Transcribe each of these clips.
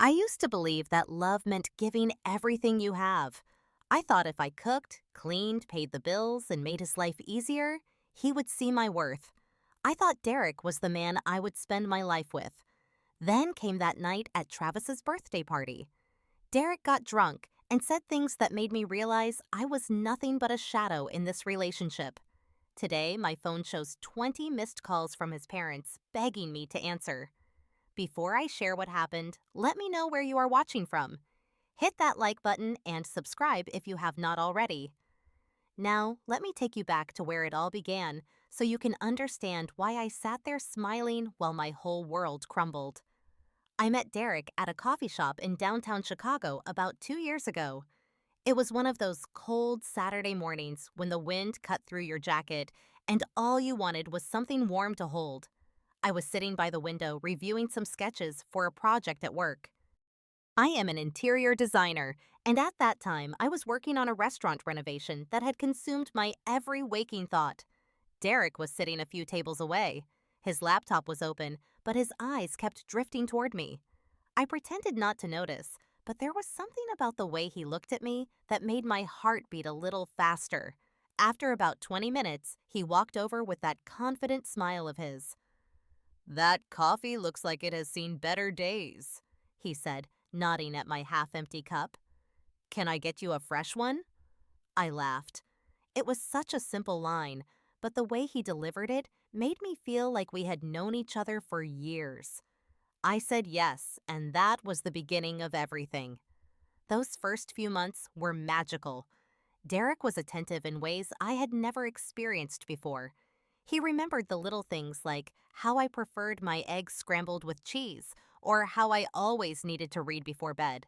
I used to believe that love meant giving everything you have. I thought if I cooked, cleaned, paid the bills, and made his life easier, he would see my worth. I thought Derek was the man I would spend my life with. Then came that night at Travis's birthday party. Derek got drunk and said things that made me realize I was nothing but a shadow in this relationship. Today, my phone shows 20 missed calls from his parents begging me to answer. Before I share what happened, let me know where you are watching from. Hit that like button and subscribe if you have not already. Now, let me take you back to where it all began so you can understand why I sat there smiling while my whole world crumbled. I met Derek at a coffee shop in downtown Chicago about 2 years ago. It was one of those cold Saturday mornings when the wind cut through your jacket and all you wanted was something warm to hold. I was sitting by the window reviewing some sketches for a project at work. I am an interior designer, and at that time I was working on a restaurant renovation that had consumed my every waking thought. Derek was sitting a few tables away. His laptop was open, but his eyes kept drifting toward me. I pretended not to notice, but there was something about the way he looked at me that made my heart beat a little faster. After about 20 minutes, he walked over with that confident smile of his. "That coffee looks like it has seen better days," he said, nodding at my half-empty cup. "Can I get you a fresh one?" I laughed. It was such a simple line, but the way he delivered it made me feel like we had known each other for years. I said yes, and that was the beginning of everything. Those first few months were magical. Derek was attentive in ways I had never experienced before. He remembered the little things like how I preferred my eggs scrambled with cheese or how I always needed to read before bed.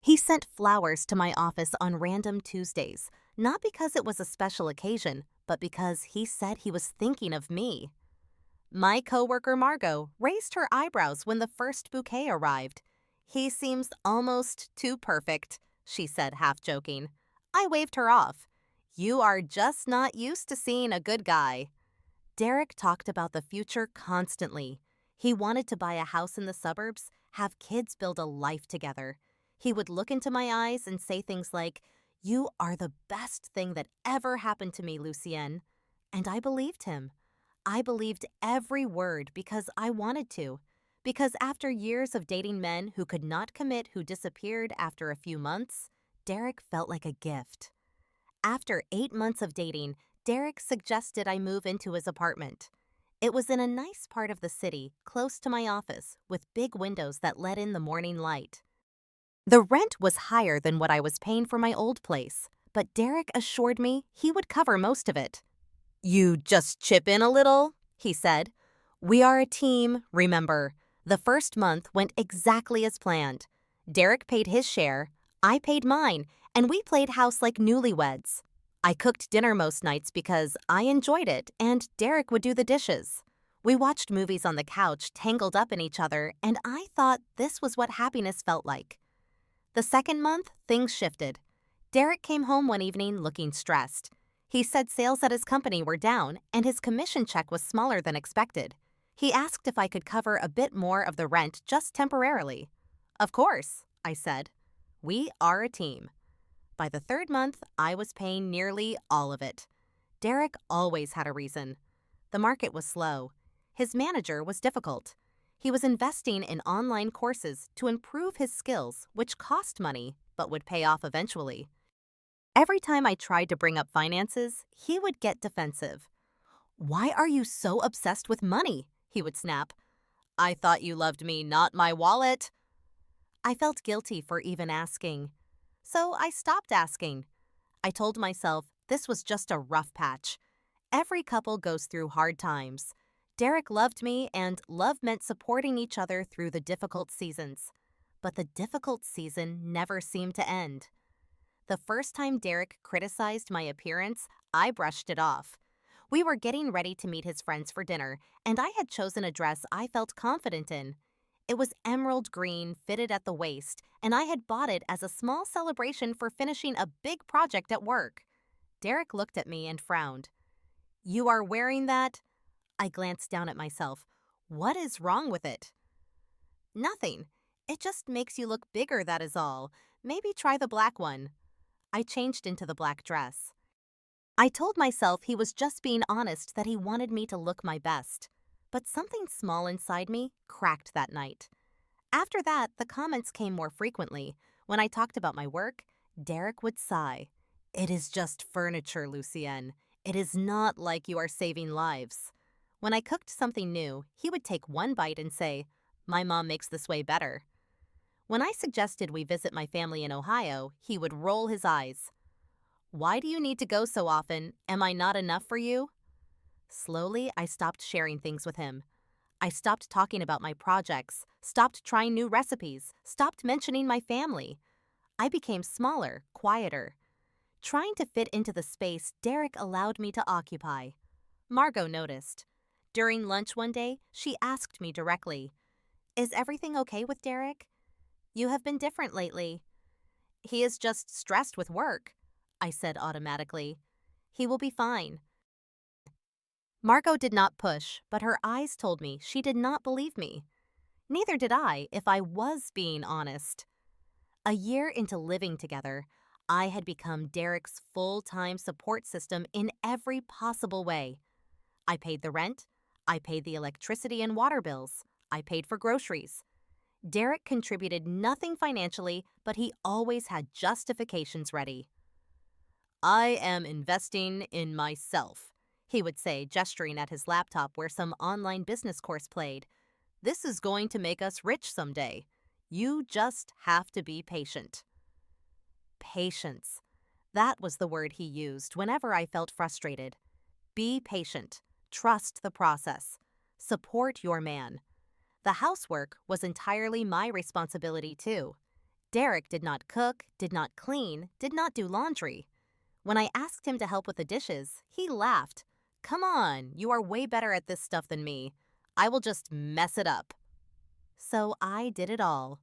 He sent flowers to my office on random Tuesdays, not because it was a special occasion, but because he said he was thinking of me. My coworker Margot raised her eyebrows when the first bouquet arrived. "He seems almost too perfect," she said, half joking. I waved her off. "You are just not used to seeing a good guy." Derek talked about the future constantly. He wanted to buy a house in the suburbs, have kids build a life together. He would look into my eyes and say things like, "You are the best thing that ever happened to me, Lucienne." And I believed him. I believed every word because I wanted to. Because after years of dating men who could not commit, who disappeared after a few months, Derek felt like a gift. After 8 months of dating, Derek suggested I move into his apartment. It was in a nice part of the city, close to my office, with big windows that let in the morning light. The rent was higher than what I was paying for my old place, but Derek assured me he would cover most of it. "You just chip in a little," he said. "We are a team, remember." The first month went exactly as planned. Derek paid his share, I paid mine, and we played house like newlyweds. I cooked dinner most nights because I enjoyed it, and Derek would do the dishes. We watched movies on the couch, tangled up in each other, and I thought this was what happiness felt like. The second month, things shifted. Derek came home one evening looking stressed. He said sales at his company were down, and his commission check was smaller than expected. He asked if I could cover a bit more of the rent just temporarily. "Of course," I said. We are a team. By the third month, I was paying nearly all of it. Derek always had a reason. The market was slow. His manager was difficult. He was investing in online courses to improve his skills, which cost money, but would pay off eventually. Every time I tried to bring up finances, he would get defensive. "Why are you so obsessed with money?" he would snap. "I thought you loved me, not my wallet." I felt guilty for even asking. So I stopped asking. I told myself this was just a rough patch. Every couple goes through hard times. Derek loved me, and love meant supporting each other through the difficult seasons. But the difficult season never seemed to end. The first time Derek criticized my appearance, I brushed it off. We were getting ready to meet his friends for dinner, and I had chosen a dress I felt confident in. It was emerald green, fitted at the waist, and I had bought it as a small celebration for finishing a big project at work. Derek looked at me and frowned. "You are wearing that?" I glanced down at myself. What is wrong with it? Nothing. It just makes you look bigger, that is all. Maybe try the black one. I changed into the black dress. I told myself he was just being honest that he wanted me to look my best. But something small inside me cracked that night. After that, the comments came more frequently. When I talked about my work, Derek would sigh. It is just furniture, Lucienne. It is not like you are saving lives. When I cooked something new, he would take one bite and say, My mom makes this way better. When I suggested we visit my family in Ohio, he would roll his eyes. Why do you need to go so often? Am I not enough for you? Slowly, I stopped sharing things with him. I stopped talking about my projects, stopped trying new recipes, stopped mentioning my family. I became smaller, quieter. Trying to fit into the space Derek allowed me to occupy. Margot noticed. During lunch one day, she asked me directly, Is everything okay with Derek? You have been different lately. He is just stressed with work, I said automatically. He will be fine. Margot did not push, but her eyes told me she did not believe me. Neither did I, if I was being honest. A year into living together, I had become Derek's full-time support system in every possible way. I paid the rent, I paid the electricity and water bills, I paid for groceries. Derek contributed nothing financially, but he always had justifications ready. I am investing in myself, he would say, gesturing at his laptop where some online business course played. This is going to make us rich someday. You just have to be patient. Patience. That was the word he used whenever I felt frustrated. Be patient. Trust the process. Support your man. The housework was entirely my responsibility, too. Derek did not cook, did not clean, did not do laundry. When I asked him to help with the dishes, he laughed. Come on, you are way better at this stuff than me. I will just mess it up. So I did it all.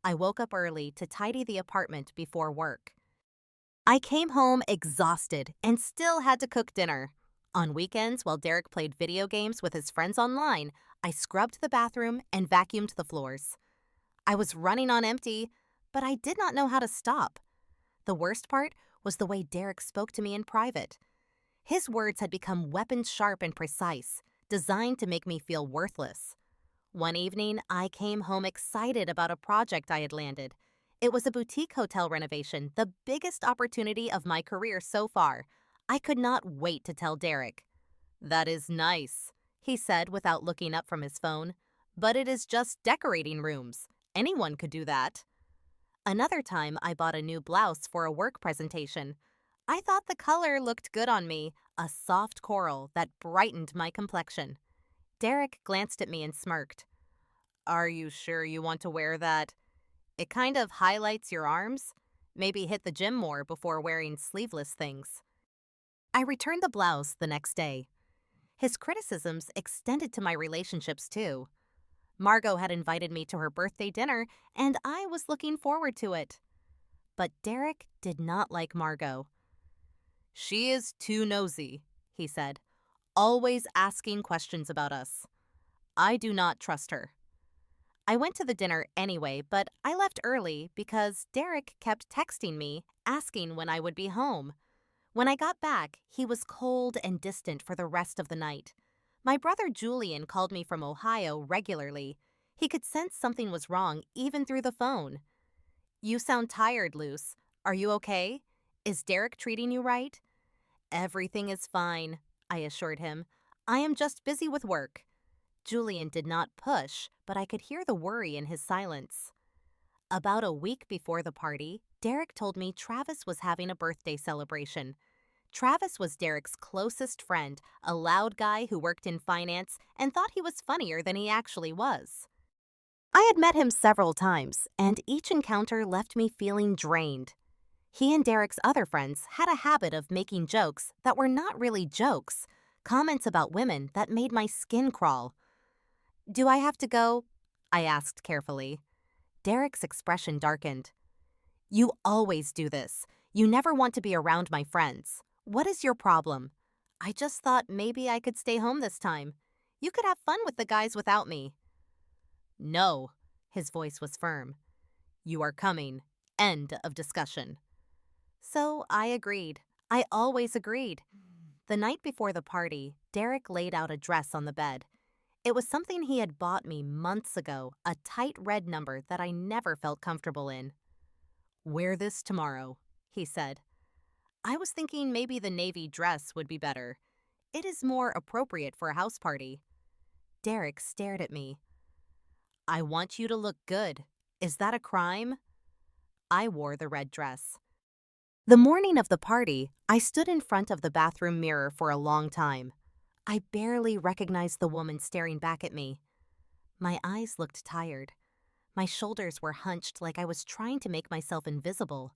I woke up early to tidy the apartment before work. I came home exhausted and still had to cook dinner. On weekends, while Derek played video games with his friends online, I scrubbed the bathroom and vacuumed the floors. I was running on empty, but I did not know how to stop. The worst part was the way Derek spoke to me in private. His words had become weapon-sharp and precise, designed to make me feel worthless. One evening, I came home excited about a project I had landed. It was a boutique hotel renovation, the biggest opportunity of my career so far. I could not wait to tell Derek. That is nice, he said without looking up from his phone. But it is just decorating rooms. Anyone could do that. Another time, I bought a new blouse for a work presentation. I thought the color looked good on me, a soft coral that brightened my complexion. Derek glanced at me and smirked. Are you sure you want to wear that? It kind of highlights your arms. Maybe hit the gym more before wearing sleeveless things. I returned the blouse the next day. His criticisms extended to my relationships too. Margot had invited me to her birthday dinner, and I was looking forward to it. But Derek did not like Margot. She is too nosy, he said, always asking questions about us. I do not trust her. I went to the dinner anyway, but I left early because Derek kept texting me, asking when I would be home. When I got back, he was cold and distant for the rest of the night. My brother Julian called me from Ohio regularly. He could sense something was wrong even through the phone. You sound tired, Luce. Are you okay? Is Derek treating you right? Everything is fine, I assured him. I am just busy with work. Julian did not push, but I could hear the worry in his silence. About a week before the party, Derek told me Travis was having a birthday celebration. Travis was Derek's closest friend, a loud guy who worked in finance and thought he was funnier than he actually was. I had met him several times, and each encounter left me feeling drained. He and Derek's other friends had a habit of making jokes that were not really jokes, comments about women that made my skin crawl. Do I have to go? I asked carefully. Derek's expression darkened. You always do this. You never want to be around my friends. What is your problem? I just thought maybe I could stay home this time. You could have fun with the guys without me. No, His voice was firm. "You are coming. End of discussion." So I agreed. I always agreed. The night before the party, Derek laid out a dress on the bed. It was something he had bought me months ago, a tight red number that I never felt comfortable in. "Wear this tomorrow," he said. I was thinking maybe the navy dress would be better. It is more appropriate for a house party. Derek stared at me. "I want you to look good. Is that a crime?" I wore the red dress. The morning of the party, I stood in front of the bathroom mirror for a long time. I barely recognized the woman staring back at me. My eyes looked tired. My shoulders were hunched like I was trying to make myself invisible.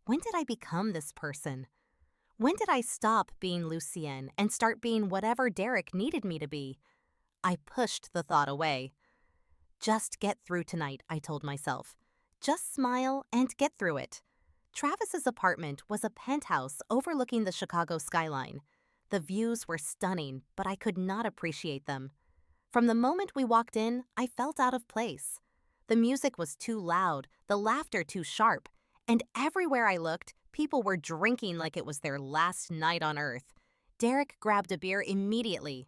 When did I become this person? When did I stop being Lucienne and start being whatever Derek needed me to be? I pushed the thought away. Just get through tonight, I told myself. Just smile and get through it. Travis's apartment was a penthouse overlooking the Chicago skyline. The views were stunning, but I could not appreciate them. From the moment we walked in, I felt out of place. The music was too loud, the laughter too sharp, and everywhere I looked, people were drinking like it was their last night on Earth. Derek grabbed a beer immediately.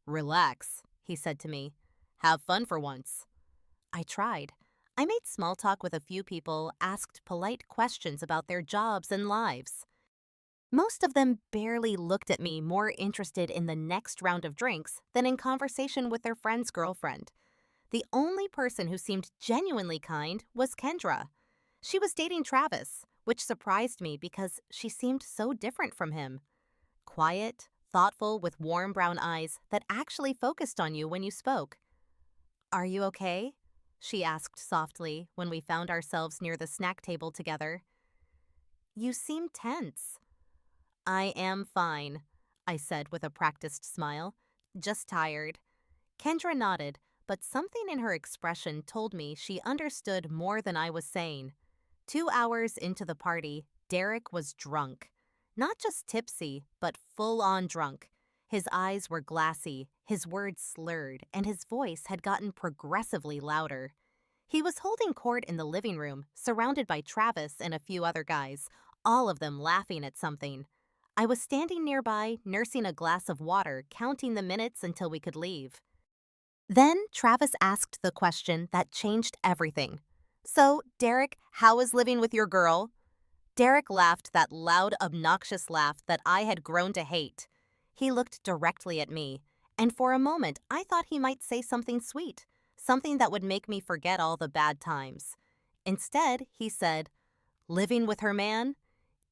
"Relax," he said to me. "Have fun for once." I tried. I made small talk with a few people, asked polite questions about their jobs and lives. Most of them barely looked at me, more interested in the next round of drinks than in conversation with their friend's girlfriend. The only person who seemed genuinely kind was Kendra. She was dating Travis, which surprised me because she seemed so different from him. Quiet, thoughtful, with warm brown eyes that actually focused on you when you spoke. "Are you okay?" she asked softly when we found ourselves near the snack table together. "You seem tense." "I am fine," I said with a practiced smile. "Just tired." Kendra nodded, but something in her expression told me she understood more than I was saying. 2 hours into the party, Derek was drunk. Not just tipsy, but full-on drunk. His eyes were glassy, his words slurred, and his voice had gotten progressively louder. He was holding court in the living room, surrounded by Travis and a few other guys, all of them laughing at something. I was standing nearby, nursing a glass of water, counting the minutes until we could leave. Then Travis asked the question that changed everything. "So, Derek, how is living with your girl?" Derek laughed that loud, obnoxious laugh that I had grown to hate. He looked directly at me, and for a moment I thought he might say something sweet, something that would make me forget all the bad times. Instead, he said, "Living with her man?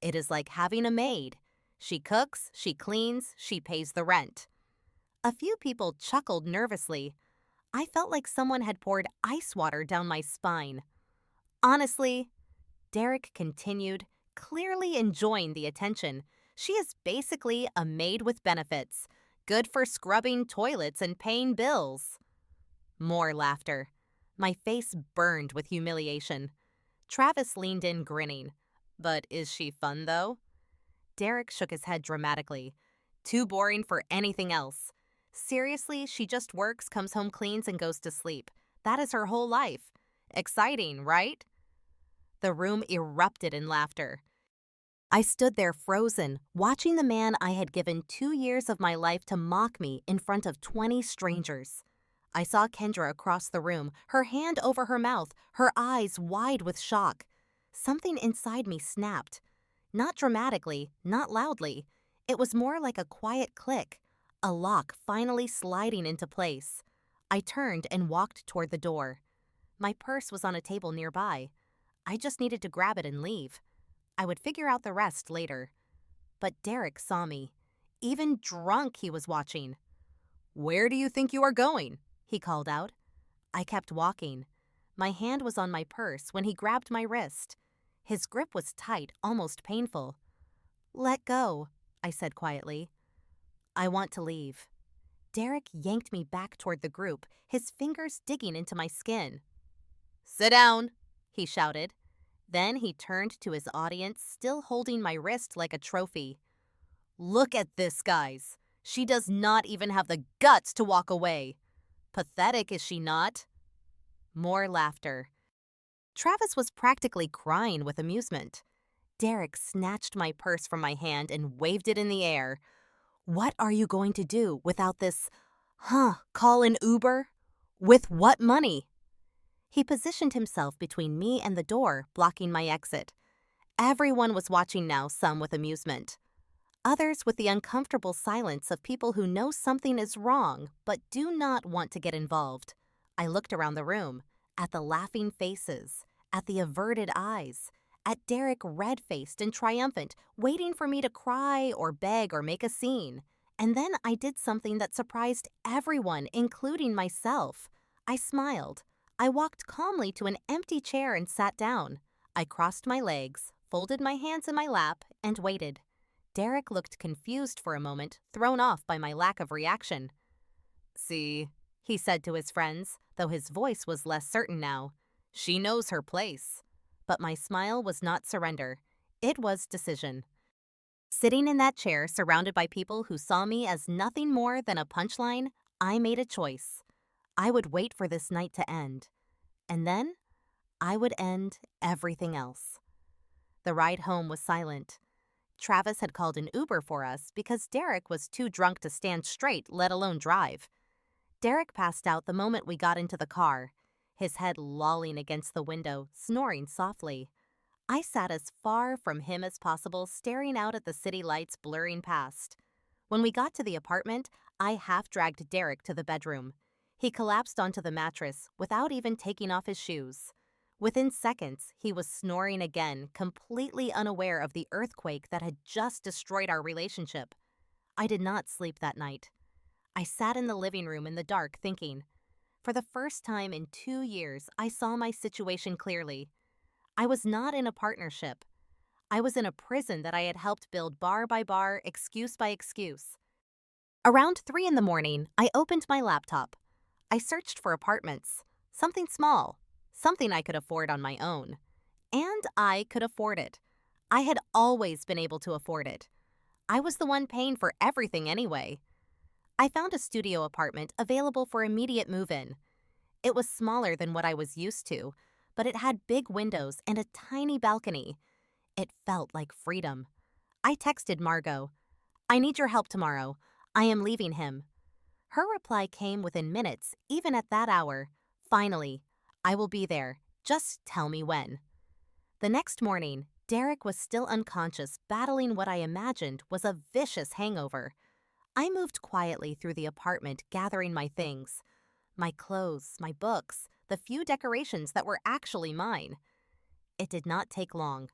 It is like having a maid. She cooks, she cleans, she pays the rent." A few people chuckled nervously. I felt like someone had poured ice water down my spine. "Honestly," Derek continued, clearly enjoying the attention, "she is basically a maid with benefits, good for scrubbing toilets and paying bills." More laughter. My face burned with humiliation. Travis leaned in, grinning. "But is she fun, though?" Derek shook his head dramatically. "Too boring for anything else. Seriously, she just works, comes home, cleans, and goes to sleep. That is her whole life. Exciting, right?" The room erupted in laughter. I stood there frozen, watching the man I had given 2 years of my life to mock me in front of 20 strangers. I saw Kendra across the room, her hand over her mouth, her eyes wide with shock. Something inside me snapped. Not dramatically, not loudly. It was more like a quiet click, a lock finally sliding into place. I turned and walked toward the door. My purse was on a table nearby. I just needed to grab it and leave. I would figure out the rest later. But Derek saw me. Even drunk, he was watching. "Where do you think you are going?" he called out. I kept walking. My hand was on my purse when he grabbed my wrist. His grip was tight, almost painful. "Let go," I said quietly. "I want to leave." Derek yanked me back toward the group, his fingers digging into my skin. "Sit down," he shouted. Then he turned to his audience, still holding my wrist like a trophy. "Look at this, guys. She does not even have the guts to walk away. Pathetic, is she not?" More laughter. Travis was practically crying with amusement. Derek snatched my purse from my hand and waved it in the air. What are you going to do without this? Call an Uber? With what money? He positioned himself between me and the door, blocking my exit. Everyone was watching now, some with amusement. Others with the uncomfortable silence of people who know something is wrong but do not want to get involved. I looked around the room, at the laughing faces, at the averted eyes, at Derek red-faced and triumphant, waiting for me to cry or beg or make a scene. And then I did something that surprised everyone, including myself. I smiled. I walked calmly to an empty chair and sat down. I crossed my legs, folded my hands in my lap, and waited. Derek looked confused for a moment, thrown off by my lack of reaction. "See," he said to his friends, though his voice was less certain now. "She knows her place." But my smile was not surrender. It was decision. Sitting in that chair, surrounded by people who saw me as nothing more than a punchline, I made a choice. I would wait for this night to end. And then, I would end everything else. The ride home was silent. Travis had called an Uber for us because Derek was too drunk to stand straight, let alone drive. Derek passed out the moment we got into the car, his head lolling against the window, snoring softly. I sat as far from him as possible, staring out at the city lights blurring past. When we got to the apartment, I half-dragged Derek to the bedroom. He collapsed onto the mattress without even taking off his shoes. Within seconds, he was snoring again, completely unaware of the earthquake that had just destroyed our relationship. I did not sleep that night. I sat in the living room in the dark thinking. For the first time in 2 years, I saw my situation clearly. I was not in a partnership. I was in a prison that I had helped build bar by bar, excuse by excuse. Around 3 in the morning, I opened my laptop. I searched for apartments, something small, something I could afford on my own. And I could afford it. I had always been able to afford it. I was the one paying for everything anyway. I found a studio apartment available for immediate move-in. It was smaller than what I was used to, but it had big windows and a tiny balcony. It felt like freedom. I texted Margot, "I need your help tomorrow. I am leaving him." Her reply came within minutes, even at that hour. "Finally, I will be there. Just tell me when." The next morning, Derek was still unconscious, battling what I imagined was a vicious hangover. I moved quietly through the apartment, gathering my things. My clothes, my books, the few decorations that were actually mine. It did not take long.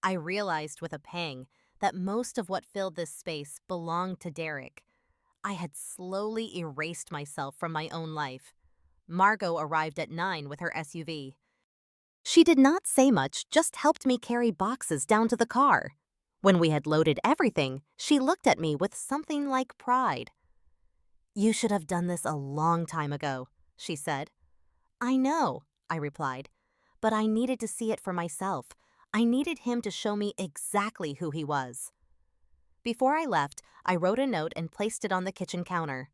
I realized with a pang that most of what filled this space belonged to Derek. I had slowly erased myself from my own life. Margot arrived at 9 with her SUV. She did not say much, just helped me carry boxes down to the car. When we had loaded everything, she looked at me with something like pride. "You should have done this a long time ago," she said. "I know," I replied, "but I needed to see it for myself. I needed him to show me exactly who he was." Before I left, I wrote a note and placed it on the kitchen counter.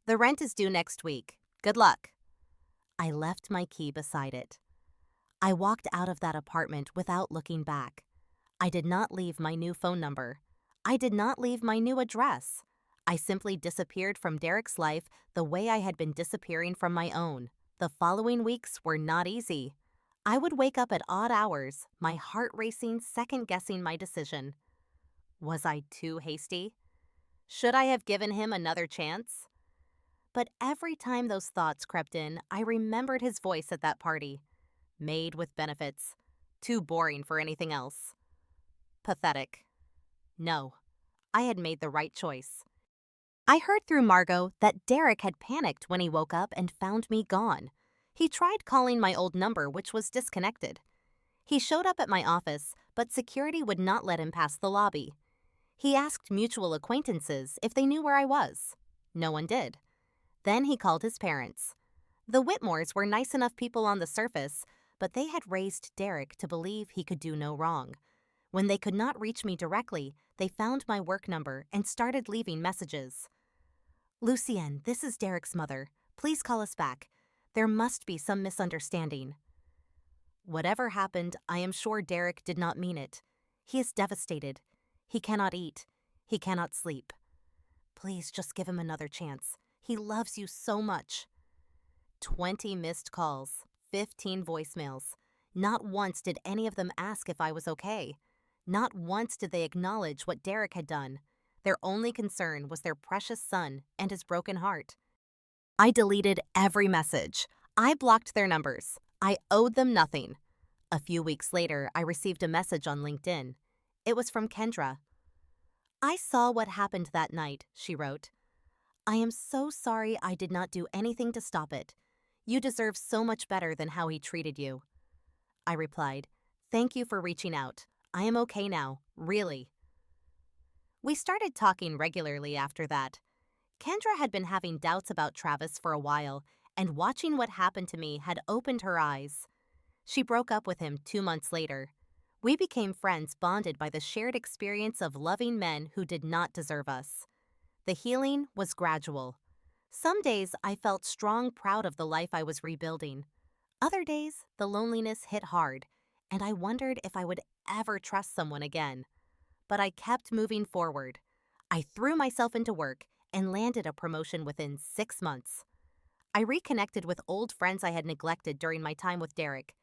"The rent is due next week. Good luck." I left my key beside it. I walked out of that apartment without looking back. I did not leave my new phone number. I did not leave my new address. I simply disappeared from Derek's life the way I had been disappearing from my own. The following weeks were not easy. I would wake up at odd hours, my heart racing, second-guessing my decision. Was I too hasty? Should I have given him another chance? But every time those thoughts crept in, I remembered his voice at that party. Made with benefits. Too boring for anything else. Pathetic. No, I had made the right choice. I heard through Margot that Derek had panicked when he woke up and found me gone. He tried calling my old number, which was disconnected. He showed up at my office, but security would not let him past the lobby. He asked mutual acquaintances if they knew where I was. No one did. Then he called his parents. The Whitmores were nice enough people on the surface, but they had raised Derek to believe he could do no wrong. When they could not reach me directly, they found my work number and started leaving messages. "Lucienne, this is Derek's mother. Please call us back. There must be some misunderstanding. Whatever happened, I am sure Derek did not mean it. He is devastated. He cannot eat. He cannot sleep. Please just give him another chance. He loves you so much. 20 missed calls, 15 voicemails. Not once did any of them ask if I was okay. Not once did they acknowledge what Derek had done. Their only concern was their precious son and his broken heart. I deleted every message. I blocked their numbers. I owed them nothing. A few weeks later, I received a message on LinkedIn. It was from Kendra. I saw what happened that night, she wrote. I am so sorry I did not do anything to stop it. You deserve so much better than how he treated you. I replied, thank you for reaching out. I am okay now, really. We started talking regularly after that. Kendra had been having doubts about Travis for a while, and watching what happened to me had opened her eyes. She broke up with him 2 months later. We became friends bonded by the shared experience of loving men who did not deserve us. The healing was gradual. Some days I felt strong, proud of the life I was rebuilding. Other days, the loneliness hit hard, and I wondered if I would ever trust someone again. But I kept moving forward. I threw myself into work and landed a promotion within 6 months. I reconnected with old friends I had neglected during my time with Derek.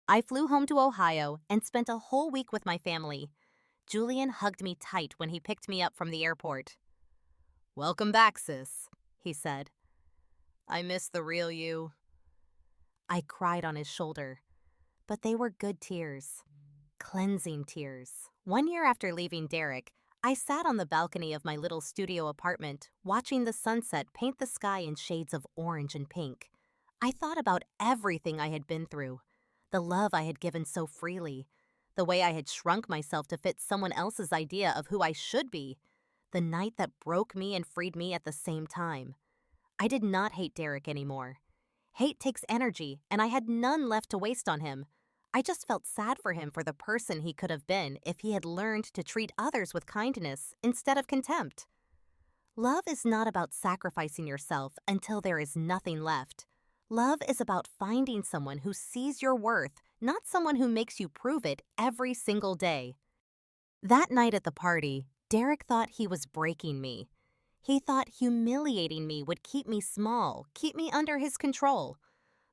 I flew home to Ohio and spent a whole week with my family. Julian hugged me tight when he picked me up from the airport. Welcome back, sis, he said. I miss the real you. I cried on his shoulder, but they were good tears. Cleansing tears. 1 year after leaving Derek, I sat on the balcony of my little studio apartment, watching the sunset paint the sky in shades of orange and pink. I thought about everything I had been through, the love I had given so freely, the way I had shrunk myself to fit someone else's idea of who I should be, the night that broke me and freed me at the same time. I did not hate Derek anymore. Hate takes energy, and I had none left to waste on him. I just felt sad for him for the person he could have been if he had learned to treat others with kindness instead of contempt. Love is not about sacrificing yourself until there is nothing left. Love is about finding someone who sees your worth, not someone who makes you prove it every single day. That night at the party, Derek thought he was breaking me. He thought humiliating me would keep me small, keep me under his control.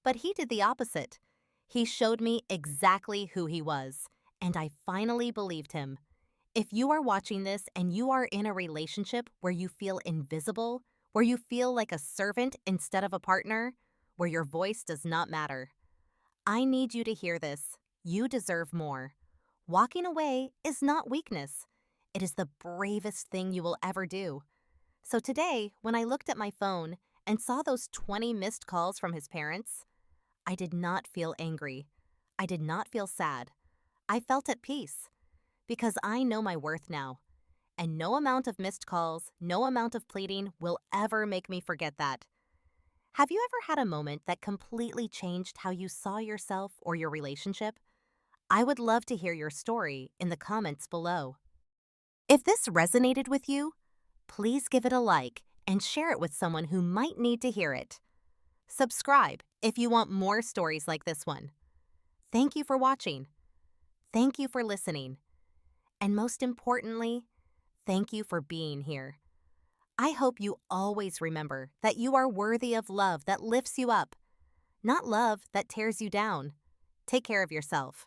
But he did the opposite. He showed me exactly who he was, and I finally believed him. If you are watching this and you are in a relationship where you feel invisible, where you feel like a servant instead of a partner, where your voice does not matter, I need you to hear this. You deserve more. Walking away is not weakness. It is the bravest thing you will ever do. So today, when I looked at my phone and saw those 20 missed calls from his parents, I did not feel angry. I did not feel sad. I felt at peace because I know my worth now. And no amount of missed calls, no amount of pleading will ever make me forget that. Have you ever had a moment that completely changed how you saw yourself or your relationship? I would love to hear your story in the comments below. If this resonated with you, please give it a like and share it with someone who might need to hear it. Subscribe if you want more stories like this one. Thank you for watching. Thank you for listening. And most importantly, thank you for being here. I hope you always remember that you are worthy of love that lifts you up, not love that tears you down. Take care of yourself.